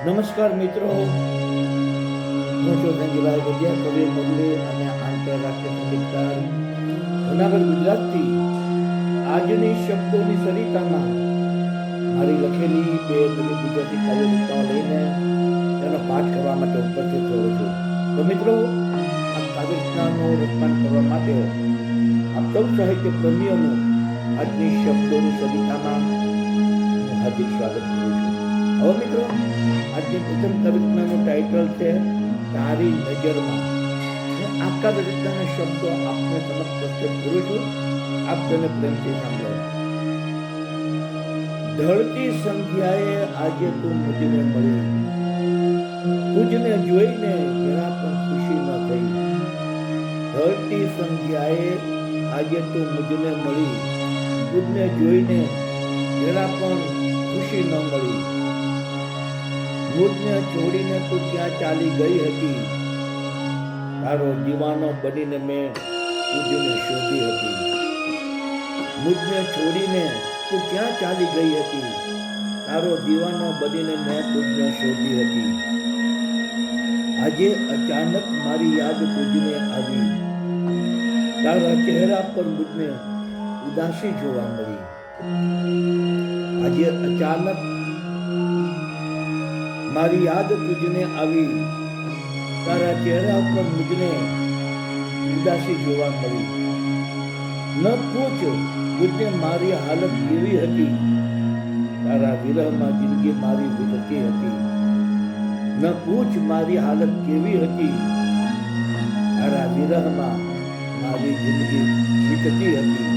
નમસ્કાર મિત્રો, હું છું ધનજીભાઈ ગઢિયા, કવિ મોગલી અને આંતરરાષ્ટ્રીય સંગીતકાર જુનાગઢ ગુજરાતથી. આજની શબ્દોની સરિતામાં મારી લખેલી બે નવી ગુજરાતી કાવ્ય રચનાઓ લઈને તેનો પાઠ કરવા માટે ઉપસ્થિત થયો છું. તો મિત્રો, આ કાવ્ય રચનાનું રચના કરવા માટે આપ સૌ સાહિત્ય પ્રેમીઓનું આજની શબ્દોની સરિતામાં હું હાર્દિક સ્વાગત કરું છું. હવે મિત્રો, આજની પ્રથમ કવિતાનું ટાઇટલ છે તારી નજરમાં. હું આ કવિતાના શબ્દો આપને સમક્ષ પ્રસ્તુત કરું છું. આપ તેને પ્રેમથી સાંભળો. ઢળતી સંધ્યાએ આજે તું મુજને મળી, તુજને જોઈને જરા પણ ખુશી ન થઈ. ઢળતી સંધ્યાએ આજે તું મુજને મળી, તુજને જોઈને જરા પણ ખુશી ન મળી. મુજને છોડીને તું ક્યાં ચાલી ગઈ હતી, તારો દીવાનો બનીને મેં તુજને શોધી હતી. મુજને છોડીને તું ક્યાં ચાલી ગઈ હતી, તારો દીવાનો બનીને મેં તુજને શોધી હતી. આજે અચાનક મારી યાદ તુજને આવી, તારા ચહેરા પર મુજને ઉદાસી જોવા મળી. આજે અચાનક મારી યાદ તુજને આવી, તારા ચહેરા પર મુજને ઉદાસી જોવા મળી. ન પૂછ મુજને મારી હાલત કેવી હતી, તારા વિરહમાં જિંદગી મારી વીતતી હતી. ન પૂછ મારી હાલત કેવી હતી, તારા વિરહમાં મારી જિંદગી વીતતી હતી.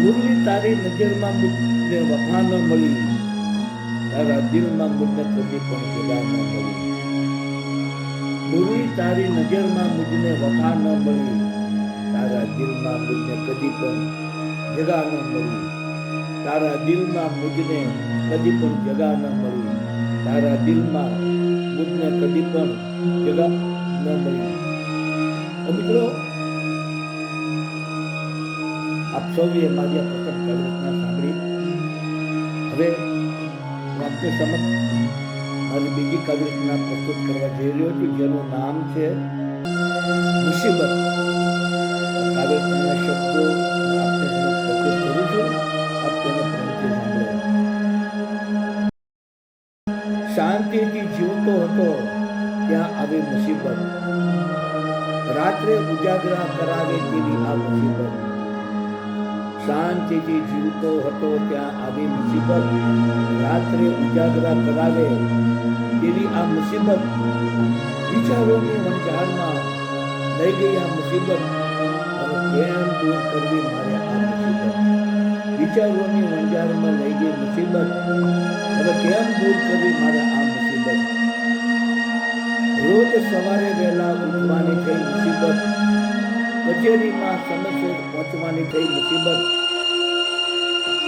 મુરલી તારી નજરમાં મુજને વફા ન મળી, તારા દિલમાં મુજને કદી પણ જગા ન મળી. મુરલી તારી નજરમાં મુજને વફા ન મળી, તારા દિલમાં મુજને કદી પણ જગા ન મળી. તારા દિલમાં મુજને કદી પણ જગા ન મળી. તારા દિલમાં મુજને કદી પણ જગા ન મળી. તો મિત્રો, આપ સૌએ મારી આ પ્રથમ કવિતા સાંભળી. હવે આપની સમક્ષ મારી બીજી કવિતા પ્રસ્તુત કરવા જઈ રહ્યો છું, જેનું નામ છે મુસીબત. કવિતાના શબ્દો આપને સમક્ષ પ્રસ્તુત કરું છું. આપ તેને પ્રેમથી સાંભળો. શાંતિથી જીવતો હતો ત્યાં આવી મુસીબત, રાત્રે ઉજાગરા કરાવે તેવી આ મુસીબત. શાંતિથી જીવતો હતો ત્યાં આવી મુસીબત, રાત્રે ઉજાગરા કરાવે તેવી આ મુસીબત. વિચારોની વંચારમાં લઈ ગઈ આ મુસીબત, હવે કેમ દૂર કરવી મારે આ મુસીબત. વિચારોની વંચારમાં લઈ ગઈ મુસીબત, હવે કેમ દૂર કરવી મારે આ મુસીબત. રોજ સવારે વહેલા ઉઠવાની થઈ મુસીબત, કચેરીમાં સમયસર પહોંચવાની થઈ મુસીબત.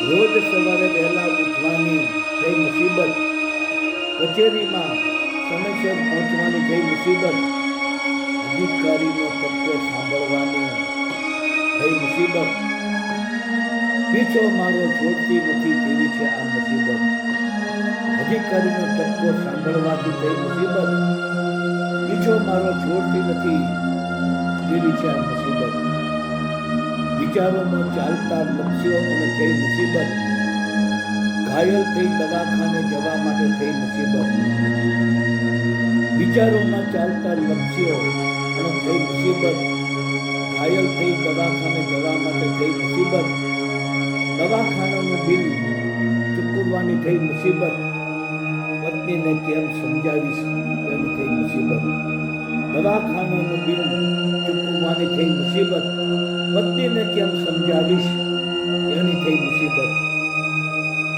રોજ સવારે વહેલા ઉઠવાની થઈ મુસીબત, કચેરીમાં સમયસર પહોંચવાની થઈ મુસીબત. અધિકારીનો તત્વો સાંભળવાની થઈ મુસીબત. પીછો મારો છોડતી નથી તેવી છે આ મુસીબત. અધિકારીનો તત્વો સાંભળવાથી થઈ મુસીબત. પીછો મારો છોડતી નથી તેવી છે આ મુસીબત. વિચારોમાં ચાલતા લક્ષ્યો અને થઈ મુસીબત. ઘાયલ થઈ દવાખાને જવા માટે થઈ મુસીબત. વિચારોમાં ચાલતા લક્ષ્યો અને થઈ મુસીબત. ઘાયલ થઈ દવાખાને જવા માટે થઈ મુસીબત. દવાખાનાનું બિલ ચૂકવવાની થઈ મુસીબત. પત્નીને કેમ સમજાવીશ એની થઈ મુસીબત. દવાખાનાનું બિલ ચૂકવવાની થઈ મુસીબત. પત્નીને કેમ સમજાવીશ એની થઈ મુસીબત.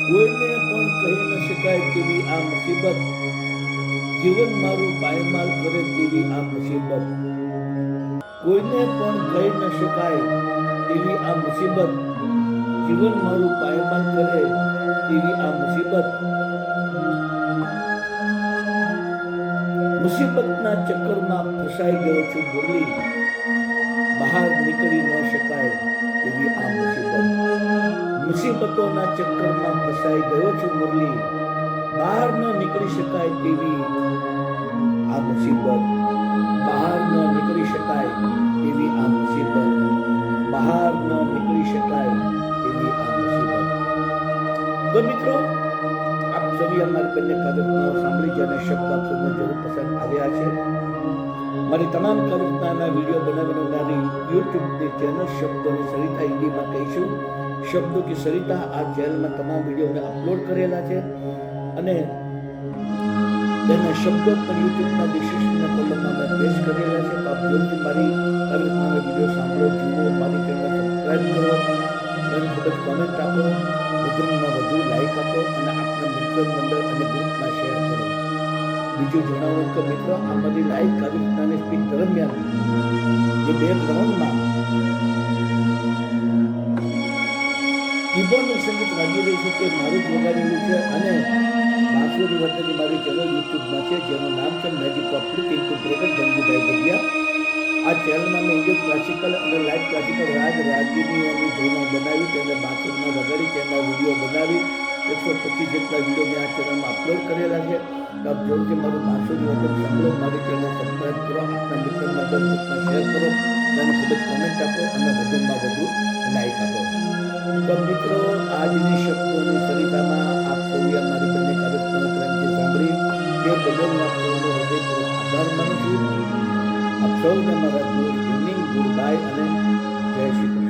કોઈને પણ કહી ન શકાય તેવી આ મુસીબત. જીવન મારું પાયમાલ કરે તેવી આ મુસીબત. કોઈને પણ કહી ન શકાય તેવી આ મુસીબત. જીવન મારું પાયમાલ કરે તેવી આ મુસીબત. મુસીબતના ચક્કરમાં ફસાઈ ગયો છું બોલી, બહાર નીકળી ન શકાય તેવી આ મુસીબત. મુસીબતોના ચક્કરમાં ફસાઈ ગયો છું મુરલી, બહાર ન નીકળી શકાય તેવી આ મુસીબત, બહાર ન નીકળી શકાય તેવી આ મુસીબત, બહાર ન નીકળી શકાય તેવી આ મુસીબત. તો મિત્રો, આપ સૌએ અમારી બંને કવિતાઓ સાંભળી જેને શબ્દ આપ સૌને જરૂર પસંદ આવ્યા છે. મારી તમામ કવિતાના વિડીયો બનાવનારી યુટ્યુબની ચેનલ શબ્દોની સરિતા હિન્દીમાં કહીશું, શબ્દો કી સરિતા આ ચેનલમાં તમામ વિડીયો મેં અપલોડ કરેલા છે અને તેના શબ્દો પણ યુટ્યુબના ડિસ્ક્રિપ્શનના કોલમમાં મેં પેસ્ટ કરેલા છે. તો આપ જરૂરથી મારી કવિતાનો વિડીયો સાંભળો, જુઓ, મારી ચેનલ સબસ્ક્રાઈબ કરો, અને ખૂબ જ કોમેન્ટ આપો, વધુમાં વધુ લાઈક આપો અને આપણા મિત્ર મંડળ અને ગ્રુપમાં શેર કરો. બીજું જણાવું કે મિત્રો, આ બધી લાઈવ કવિતાની સ્પીચ દરમિયાન જે બેકગ્રાઉન્ડમાં કીબોર્ડનું સંગીત વાગી રહ્યું છે તે મારું જ વગાડેલું છે અને બાંસુરી વર્તની મારી ચેનલ યુટ્યુબમાં છે જેનું નામ છે magic of pink breaker Gangubhai Gadhiya. આ ચેનલમાં મેં ઇન્ડિયન ક્લાસિકલ અને લાઇટ ક્લાસિકલ રાગીનીઓની ધૂનો બનાવી તેને બાંસુરીમાં વગાડી તેના વિડીયો બનાવી 125 જેટલા વિડીયો મેં આ ચેનલમાં અપલોડ કરેલા છે. તો આપ જરૂરથી મારું બાંસુરી વર્તન સાંભળો, મારી ચેનલ સબસ્ક્રાઈબ કરો, આપના મિત્ર મંડળ ગ્રુપમાં શેર કરો, તેને ખૂબ જ કોમેન્ટ આપો અને વધુમાં વધુ લાઈક આપો. તો મિત્રો, આજની શબ્દોની સરિતામાં આપ સૌએ મારી બંને કાર્યક્રમો પ્રેમથી સાંભળી તે બદલ હું આપ સૌનો હૃદયપૂર્વક આભાર માનું છું. આપ સૌને મારા ગુડ ઇવનિંગ, ગુડ બાય અને જય શ્રી કૃષ્ણ.